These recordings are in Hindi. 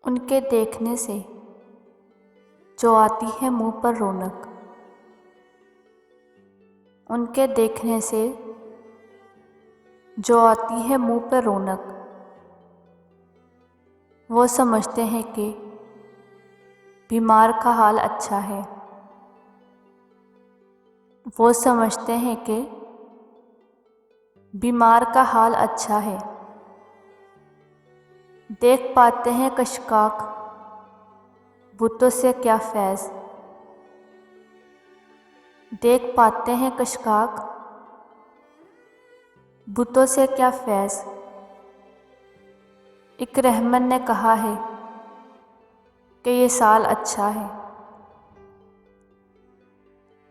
उनके देखने से जो आती है मुंह पर रौनक, उनके देखने से जो आती है मुंह पर रौनक, वो समझते हैं कि बीमार का हाल अच्छा है। वो समझते हैं कि बीमार का हाल अच्छा है। देख पाते हैं कशकाक, बुतों से क्या फैज़। देख पाते हैं कशकाक, बुतों से क्या फैज़। एक रहमन ने कहा है कि ये साल अच्छा है।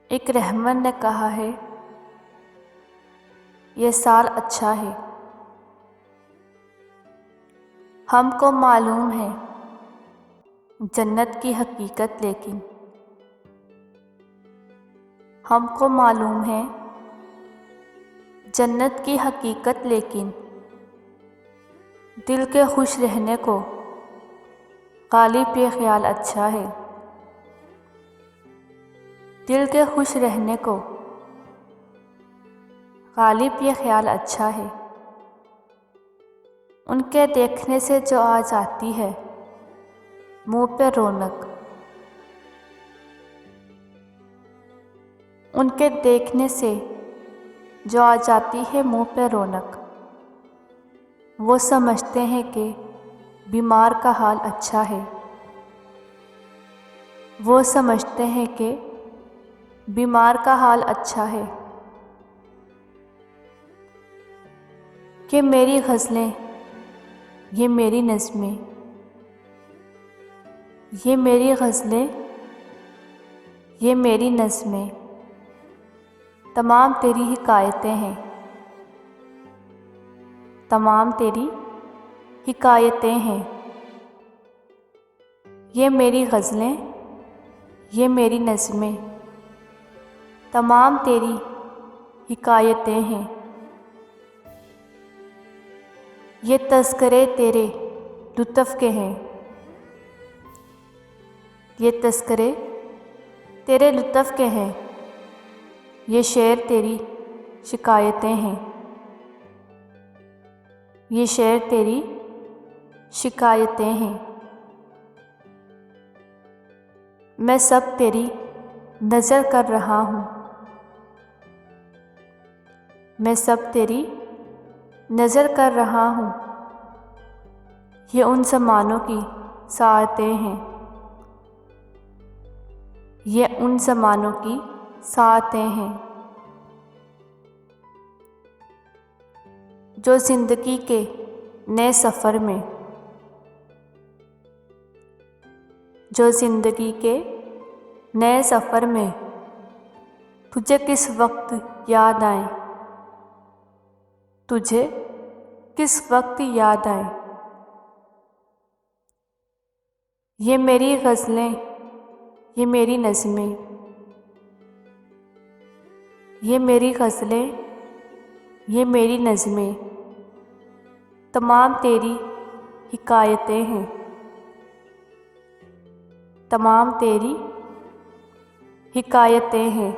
एक रहमन ने कहा है ये साल अच्छा है। हमको मालूम है जन्नत की हकीकत, लेकिन हमको मालूम है जन्नत की हकीकत, लेकिन दिल के खुश रहने को गालिब ये ख्याल अच्छा है। दिल के खुश रहने को गालिब ये ख्याल अच्छा है। उनके देखने से जो आ जाती है मुंह पे रौनक, उनके देखने से जो आ जाती है मुंह पे रौनक, वो समझते हैं कि बीमार का हाल अच्छा है। वो समझते हैं कि बीमार का हाल अच्छा है। कि मेरी गज़लें, ये मेरी नज़में, ये मेरी गज़लें, ये मेरी नज़में, तमाम तेरी हिकायतें हैं। तमाम तेरी हिकायतें हैं। ये मेरी गज़लें, ये मेरी नज़में, तमाम तेरी हिकायतें हैं। ये तज़किरे तेरे लुत्फ़ के हैं। ये तज़किरे तेरे लुत्फ़ के हैं। ये शेर तेरी शिकायतें हैं। ये शेर तेरी शिकायतें हैं। मैं सब तेरी नज़र कर रहा हूँ। मैं सब तेरी नज़र कर रहा हूँ। ये उन ज़मानों की साअतें हैं। ये उन ज़मानों की साअतें हैं जो ज़िंदगी के नए सफ़र में, जो ज़िंदगी के नए सफ़र में तुझे किस वक्त याद आए। तुझे किस वक्त याद आए। ये मेरी गज़लें, ये मेरी नज़में, ये मेरी गज़लें, ये मेरी नज़में, तमाम तेरी हिकायतें हैं। तमाम तेरी हिकायतें हैं।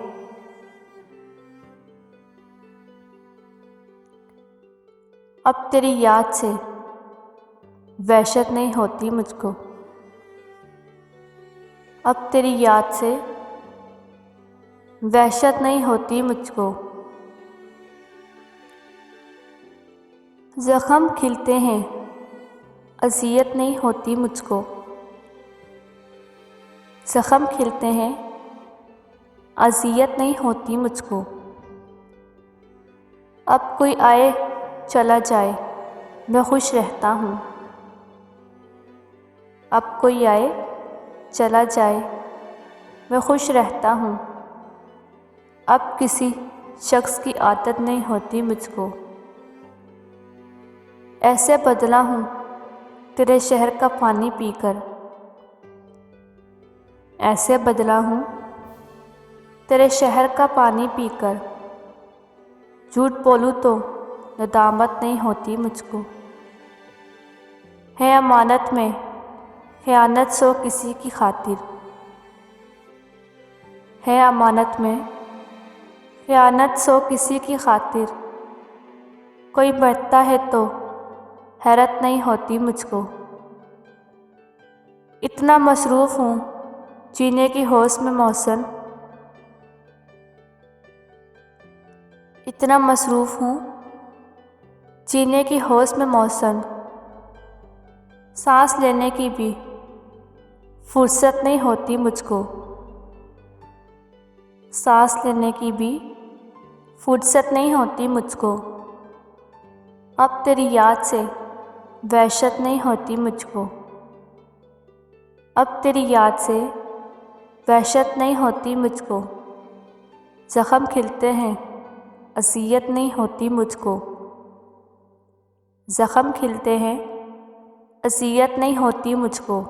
अब तेरी याद से वहशत नहीं होती मुझको। अब तेरी याद से वहशत नहीं होती मुझको। ज़ख्म खिलते हैं, अज़ियत नहीं होती मुझको। ज़ख्म खिलते हैं, अज़ियत नहीं होती मुझको। अब कोई आए चला जाए, मैं खुश रहता हूँ। अब कोई आए चला जाए, मैं खुश रहता हूँ। अब किसी शख्स की आदत नहीं होती मुझको। ऐसे बदला हूँ तेरे शहर का पानी पीकर। ऐसे बदला हूँ तेरे शहर का पानी पीकर। झूठ बोलूँ तो नदामत नहीं होती मुझको। है अमानत में ख़यानत सो किसी की खातिर है अमानत में, ख़यानत सो किसी की खातिर। कोई बढ़ता है तो हैरत नहीं होती मुझको। इतना मसरूफ़ हूँ जीने की होश में मौसन, इतना मसरूफ़ हूँ जीने की होश में मौसन। सांस लेने की भी फुर्सत नहीं होती मुझको, सांस लेने की भी फुर्सत नहीं होती मुझको। अब तेरी याद से वहशत नहीं होती मुझको, अब तेरी याद से वहशत नहीं होती मुझको। ज़ख़म खिलते हैं अज़ियत नहीं होती मुझको, ज़ख़म खिलते हैं अज़ियत नहीं होती मुझको।